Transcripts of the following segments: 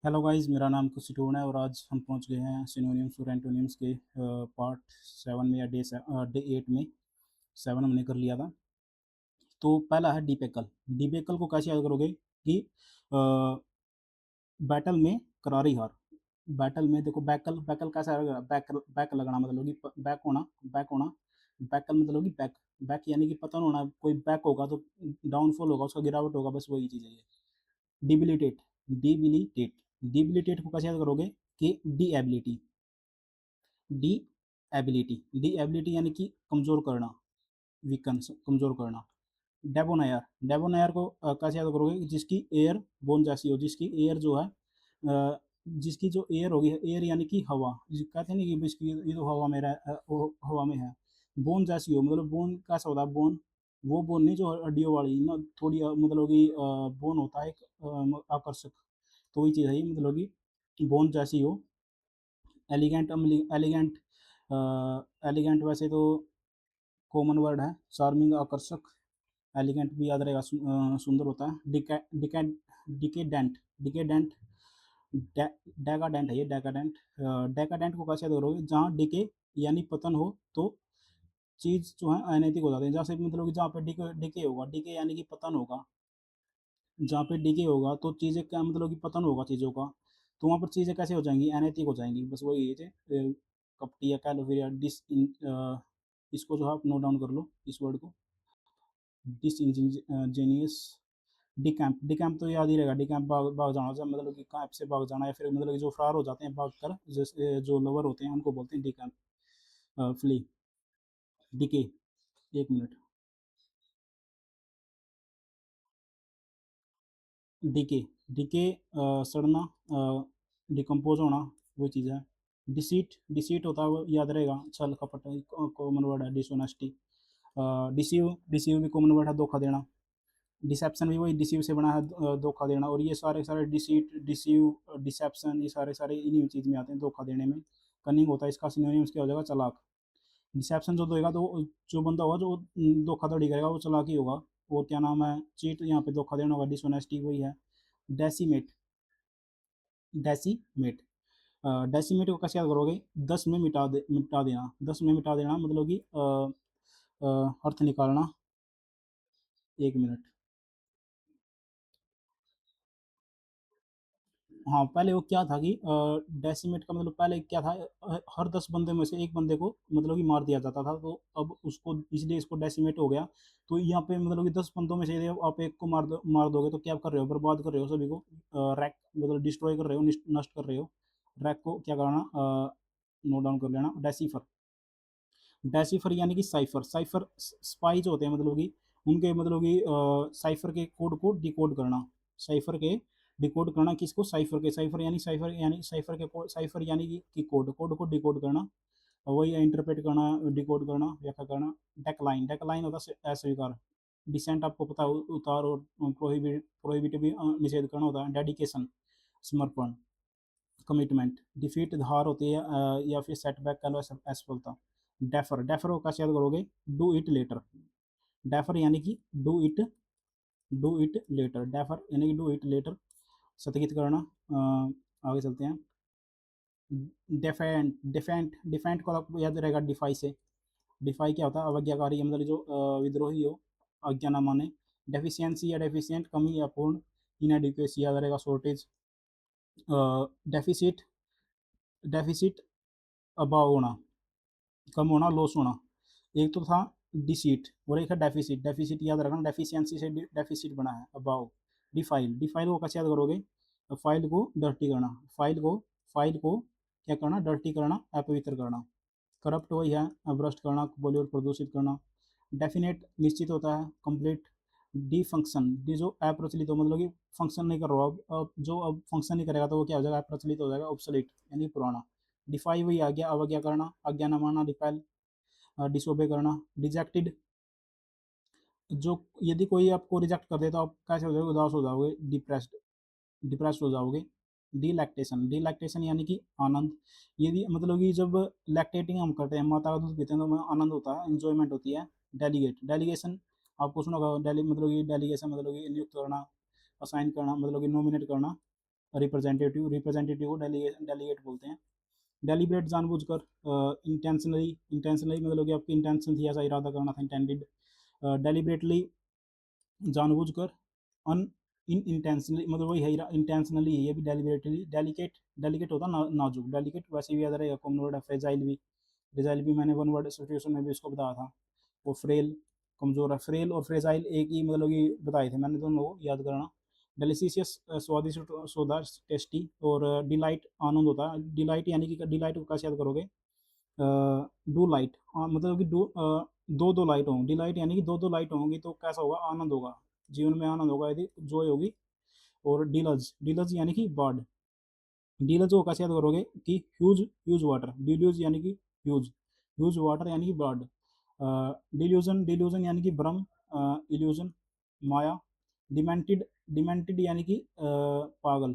Hello guys, मेरा नाम Kushik tone है और आज हम पहुंच गए हैं सिनोनिम्स और एंटोनिम्स के पार्ट 7 में या डे 8 में। 7 हमने कर लिया था। तो पहला है डिपेकल। डिपेकल को कैसे याद करोगे कि बैटल में करारी हार। बैटल में देखो, बैकल बैकल कैसा रहेगा, बैक बैक लगना मतलब कि बैक होना। बैक होना। बैकल मतलब कि बैक। बैक यानी कि पतन होना, कोई बैक होगा तो डाउनफॉल होगा, उसका गिरावट होगा, बस वही चीज़ है ये। डिबिलिटेट। डिबिलिटेट। डिबिलिटेट को कैसे याद करोगे कि D ability. D ability. D ability यानी कि कमज़ोर करना, वीकन, कमज़ोर करना। डेबोनायर। डेबोनायर को कैसे याद करोगे कि जिसकी एयर बोन जैसी हो, जिसकी एयर जो है जिसकी जो एयर होगी, एयर यानी कि हवा, कहते हैं नहीं कि इसकी ये तो हवा में वो हवा में है। बोन जैसी हो मतलब बोन कैसा होता है, बोन वो बोन नहीं जो हड्डियों वाली ना, थोड़ी मतलब कि बोन होता है एक आकर्षक। तो वही चीज़ है ये, मतलब कि बोन जैसी हो। एलिगेंट। एलिगेंट। एलिगेंट वैसे तो कॉमन वर्ड है, चार्मिंग आकर्षक। एलिगेंट भी याद रहेगा, सुंदर होता है। डिकेडेंट। डिकेडेंट। डेकाडेंट है ये, डेकाडेंट। डेकाडेंट को कैसे याद करोगे, जहाँ डिके यानी पतन हो तो चीज़ जो है अनैतिक हो जाती है। जैसे मतलब कि जहाँ पे डिके डिके होगा, डिके यानी कि पतन होगा। जहाँ पे डिके होगा तो चीज़ें क्या मतलब कि पतन होगा चीज़ों का। तो वहाँ पर चीज़ें कैसे हो जाएंगी, अनैतिक हो जाएंगी, बस वही है कपटी या कह लो फिर या इसको जो है आप नोट डाउन कर लो इस वर्ड को। Dish Angénieux. डिकैम्प। डिकैम्प तो याद ही रहेगा, डिकैम्प भाग भाग जाना, जब मतलब कि कैंप से भाग जाना, या फिर मतलब कि जो फरार हो जाते हैं भाग कर, जैसे जो लवर होते हैं उनको बोलते हैं डिकैम्प। फ्ली। डिके। एक मिनट। डीके। डीके सड़ना, डिकम्पोज होना, वो चीज़ है। डिसीट। डिसीट होता है वो याद रहेगा, छल कपट, कॉमन वर्ड है। डिसोनेस्टी। डिसीव। डिसीव भी कॉमन वर्ड है, धोखा देना। डिसेप्शन भी वही डिसीव से बना है, धोखा देना। और ये सारे सारे डिसीट, डिसीव, डिसेप्शन, ये सारे सारे इन्हीं चीज़ में आते हैं, धोखा देने में। कनिंग होता है इसका सिनोनिम्स क्या हो जाएगा, चालाक। डिसेप्शन जो देगा तो जो बंदा होगा जो धोखाधड़ी करेगा वो चालाकी होगा। और क्या नाम है, चीट यहाँ पे धोखा देना होगा, डिसोनेस्टी वही है। डेसीमेट। डेसीमेट। डेसीमेट को कैसे याद करोगे, 10 में मिटा देना। 10 में मिटा देना मतलब कि अर्थ निकालना। एक मिनट। हाँ, पहले वो क्या था कि डेसीमेट का मतलब पहले क्या था, हर 10 बंदे में से एक बंदे को मतलब कि मार दिया जाता था, तो अब उसको इसलिए इसको डेसीमेट हो गया। तो यहाँ पे मतलब कि 10 बंदों में से यदि आप एक को मार दोगे तो क्या कर रहे हो, बर्बाद कर रहे हो सभी को। रैक मतलब डिस्ट्रॉय कर रहे हो, नष्ट कर रहे हो। रैक को क्या करना, नोट डाउन कर लेना, डेसीफर। डेसिफर यानी कि साइफर। साइफर स्पाई जो होते हैं मतलब कि उनके मतलब कि साइफर के कोड को डिकोड करना। साइफर के डिकोड करना किसको, साइफर के। साइफर यानी साइफर के कोड, साइफर यानी कि कोड, कोड को डिकोड करना। और वही इंटरप्रेट करना, डिकोड करना, व्याख्या करना। डेकलाइन। डेकलाइन होता है अस्वीकार। डिसेंट आपको पता है, उतार। और प्रोहिबिट, प्रोहिबिट भी निषेध करना होता है। डेडिकेशन, समर्पण, कमिटमेंट। डिफीट हार होती है, या फिर सेटबैक कह लो, असफलता। डेफर। डेफर को कैसे याद करोगे, डू इट लेटर। डेफर यानी कि do it, do it later. Defer यानी कि डू इट लेटर, स्थगित करना। आगे चलते हैं। डिफेंट। डिफेंट। डिफेंट को आपको याद रहेगा डिफाई से। डिफाई क्या होता है, अवज्ञाकारी, मतलब जो विद्रोही हो, आज्ञा ना माने। डेफिशिएंसी या डेफिशिएंट, कमी या पूर्ण। इनएडिक्वेसी याद रहेगा, शॉर्टेज। डेफिसिट। डेफिसिट अभाव होना, कम होना, लॉस होना। एक तो था डिसीट और एक है डेफिसिट। डेफिसिट याद रखना, डेफिशिएंसी से डेफिसिट बना है, अभाव। डिफाइल। डिफाइल को कैसे याद करोगे, फाइल को डर्टी करना। फाइल को क्या करना, डर्टी करना, अपवित्र करना। करप्ट वही है, भ्रष्ट करना, बोली और प्रदूषित करना। डेफिनेट निश्चित होता है, कंप्लीट। D function. डी जो अप्रचलित हो, मतलब कि फंक्शन नहीं कर रहा हो अब जो अब फंक्शन नहीं करेगा तो वो क्या हो जाएगा, अप्रचलित हो जाएगा, ऑब्सोलीट यानी पुराना। डिफाई वही आज्ञा, अवज्ञा करना, आज्ञा न मानना, रिपेल, डिसोबे करना। रिजेक्टेड, जो यदि कोई आपको रिजेक्ट कर दे तो आप कैसे हो जाओगे, उदास हो जाओगे, डिप्रेस्ड, डिप्रेस्ड हो जाओगे। डिलैक्टेशन। डिलैक्टेशन यानी कि आनंद। यदि मतलब कि जब लैक्टेटिंग हम करते हैं, माता का दूध पीते हैं, तो हमें आनंद होता है, इंजॉयमेंट होती है। डेलीगेट। डेलीगेशन आपको सुना होगा, डेली मतलब कि डेलीगेशन मतलब कि नियुक्त करना, असाइन करना, मतलब कि नॉमिनेट करना। रिप्रेजेंटेटिव को डेलीगेट बोलते हैं। डेलिब्रेट जानबूझकर, इंटेंशनली मतलब कि आपकी इंटेंशन थी, ऐसा इरादा करना था, इंटेंडेड। डेलिबरेटली जानबूझकर, अन इन इंटेंशनली मतलब वही है, इंटेंशनली है ये भी, डेलिबरेटली। डेलिकेट, डेलिकेट होता नाजुक, डेलिकेट वैसे भी याद रहेगा, कॉमन वर्ड है। फ्रेजाइल भी मैंने वन वर्ड सिचुएशन में भी उसको बताया था। वो फ्रेल, कमजोर है। फ्रेल और फ्रेजाइल एक ही मतलब कि बताए थे मैंने, दोनों को याद करना। डेलिशियस स्वादिष्ट, सौदा टेस्टी। और डिलाइट आनंद होता है। डिलाइट यानी कि डिलाइट को कैसे याद करोगे, डू लाइट, मतलब कि दो दो लाइट होंगी। डिलाइट यानी कि दो दो लाइट होंगी तो कैसा होगा, आनंद होगा, जीवन में आनंद होगा, यदि जॉय होगी। और डीलज, डीलज यानी कि बर्ड। डीलज को कैसे याद करोगे कि ह्यूज, ह्यूज वाटर। डिल्यूज यानी कि ह्यूज, ह्यूज वाटर यानी कि बर्ड। डिल्यूजन, डिल्यूजन यानी कि भ्रम, इल्यूजन, माया। डिमेंटेड, डिमेंटेड यानी कि पागल,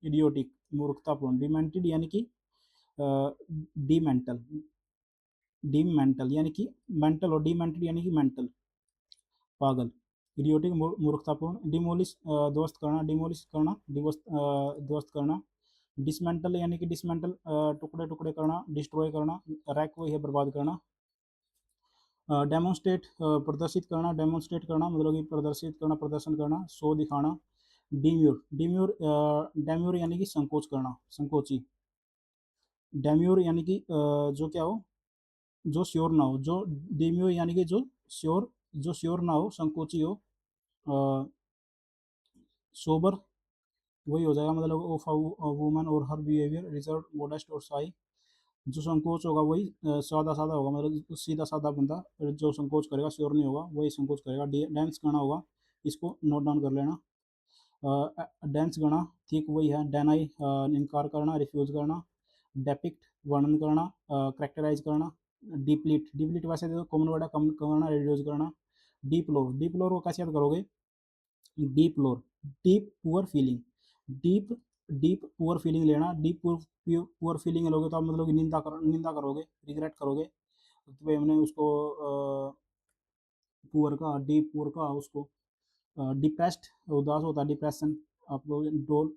इडियोटिक, मूर्खतापूर्ण। डिमेंटेड यानी कि डी मेंटल, डीम मेंटल यानी कि मेंटल, और डीमेंटेड यानी कि मेंटल, पागल। इडियोटिक, मूर्खतापूर्ण। डिमोलिश, ध्वस्त करना, डिमोलिश करना, ध्वस्त करना। डिसमेंटल यानी कि डिसमेंटल, टुकड़े टुकड़े करना, डिस्ट्रॉय करना। रैक वही है, बर्बाद करना। डेमोन्स्ट्रेट, प्रदर्शित करना, डेमोन्स्ट्रेट करना मतलब कि प्रदर्शित करना, प्रदर्शन करना, शो दिखाना। डीम्यूर, डीम्यूर, डेम्यूर यानी कि संकोच करना, संकोची। डेम्यूर यानी कि जो क्या हो, जो श्योर ना हो, जो डेम्यूर यानी कि श्योर जो श्योर ना हो, संकोची हो। सोबर वही हो जाएगा, मतलब ऑफ अ वुमन और हर बिहेवियर, रिजर्व, मोडेस्ट और शाई। जो संकोच होगा वही सादा सादा होगा, मतलब सीधा साधा बंदा जो संकोच करेगा, श्योर नहीं होगा, वही संकोच करेगा। डांस करना होगा, इसको नोट डाउन कर लेना। डांस करना, ठीक वही है। डेनाई, इनकार करना, रिफ्यूज करना। डेपिक्ट, वर्णन करना, करेक्टराइज करना। डिप्लीट, डिप्लीट वैसे तो कॉमन वर्ड है, कम करना, रिड्यूस करना। डीप्लोर, डीप्लोर को कैसे याद करोगे, डीप लोर, deep poor feeling. Deep, deep poor feeling लेना। डीप पुअर फीलिंग लोगे तो आप मतलब कि निंदा करोगे, रिग्रेट करोगे। तो भाई हमने उसको पुअर का, डीप पुअर का उसको। डिप्रेस्ड, उदास होता है, डिप्रेशन। आपको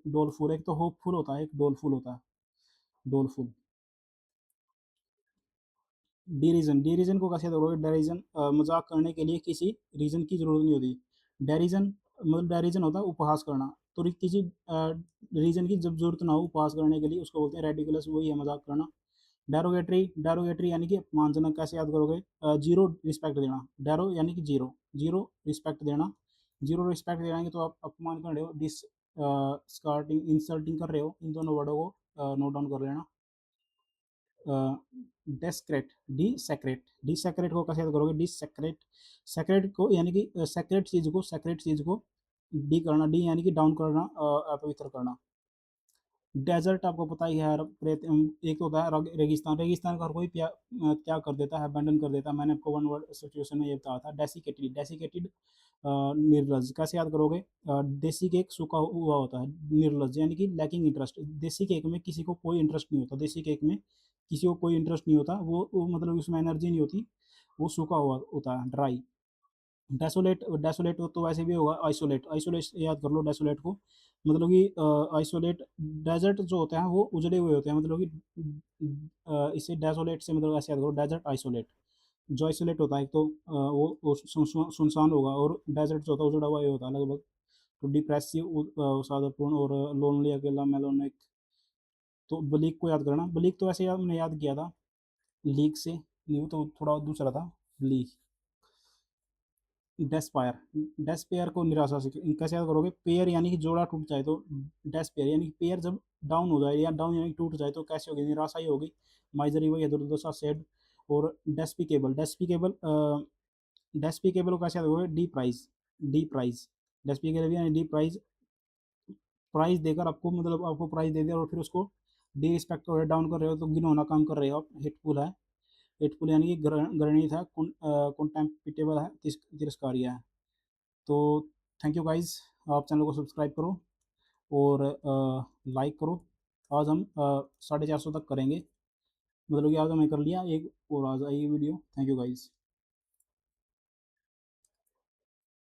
डोलफुल, एक तो होपफुल होता है, एक डोलफुल होता है, डोलफुल। डिरीजन, डिरीजन को कैसे करोगे, डेरिजन, मजाक करने के लिए किसी रीजन की जरूरत नहीं होती। डेरिजन मतलब डेरिजन होता है उपहास करना, तो किसी रीजन की जब जरूरत ना हो उपहास करने के लिए, उसको बोलते हैं रेडिकुलस, वही है मजाक करना। डेरोगेटरी, डेरोगेटरी यानी कि अपमानजनक, कैसे याद करोगे, जीरो रिस्पेक्ट देना। डेरो यानी कि जीरो, जीरो रिस्पेक्ट देना। जीरो रिस्पेक्ट देंगे तो आप अपमान कर रहे हो, डिस स्कार्टिंग, इंसल्टिंग कर रहे हो। इन दोनों वर्डों को नोट डाउन कर लेना। डेस्क्रेट, डी सेक्रेट, डी सेक्रेट को कैसे याद करोगे, डी सेक्रेट, सेक्रेट को यानी कि सेक्रेट चीज को, सेक्रेट चीज को डी करना, डी यानी कि डाउन करना, अपवित्र करना। डेजर्ट आपको पता ही है यार, एक तो होता है रेगिस्तान, रेगिस्तान का हर कोई त्याग कर देता है, अबैंडन कर देता है। मैंने आपको वन वर्ड सिचुएशन में ये बताया था। डेसिकेटेड, डेसिकेटेड, निर्लज, कैसे याद करोगे, देसी केक सूखा हुआ होता है। निर्लज यानी कि लैकिंग इंटरेस्ट, देसी केक में किसी को कोई इंटरेस्ट नहीं होता, देसी केक में किसी को कोई इंटरेस्ट नहीं होता, वो मतलब उसमें एनर्जी नहीं होती, वो सूखा हुआ होता है, ड्राई। डेसोलेट, डेसोलेट तो वैसे भी होगा, आइसोलेट, आइसोलेट याद कर लो डेसोलेट को, मतलब कि आइसोलेट। डेजर्ट जो होते हैं वो उजड़े हुए होते हैं, मतलब कि इसे डेसोलेट से मतलब ऐसे याद करो, डेजर्ट, आइसोलेट। जो आइसोलेट होता है एक तो वो सुनसान होगा, और डेजर्ट जो होता है उजड़ा हुआ ही होता है लगभग। तो डिप्रेसिव, सादापूर्ण, और लोनली, अकेला, मेलोनिक। तो ब्लीक को याद करना, ब्लीक तो ऐसे याद मैंने याद किया था, लीक से नहीं, वो तो थोड़ा दूसरा था, ब्लीक। डेस्पायर, डेस्पेयर को निराशा से कैसे याद करोगे, पेयर यानी कि जोड़ा टूट जाए तो, डेस्पेयर यानी कि पेयर जब डाउन हो जाए, या डाउन यानी कि टूट जाए तो कैसे होगी, निराशा ही होगी। माइजरी वही है, दुर्दशा, सेड। और डेस्पिकेबल, डेस्पिकेबल, डेस्पिकेबल को कैसे याद करोगे, D prize, D prize. Despicable यानी डी प्राइज, प्राइज देकर आपको मतलब आपको प्राइज दे दिया और फिर उसको डी रिस्पेक्ट कर डाउन कर रहे हो, तो घिनौना काम कर रहे हो आप, हेटफुल है। हेटफुल यानी कि घृणित है, कॉन्टेम्पिटेबल है, तिरस्कार्य है। तो थैंक यू गाइज, आप चैनल को सब्सक्राइब करो और लाइक करो। आज हम 450 तक करेंगे, मतलब कि आज हमने कर लिया एक, और आज आएगी वीडियो। Thank you guys.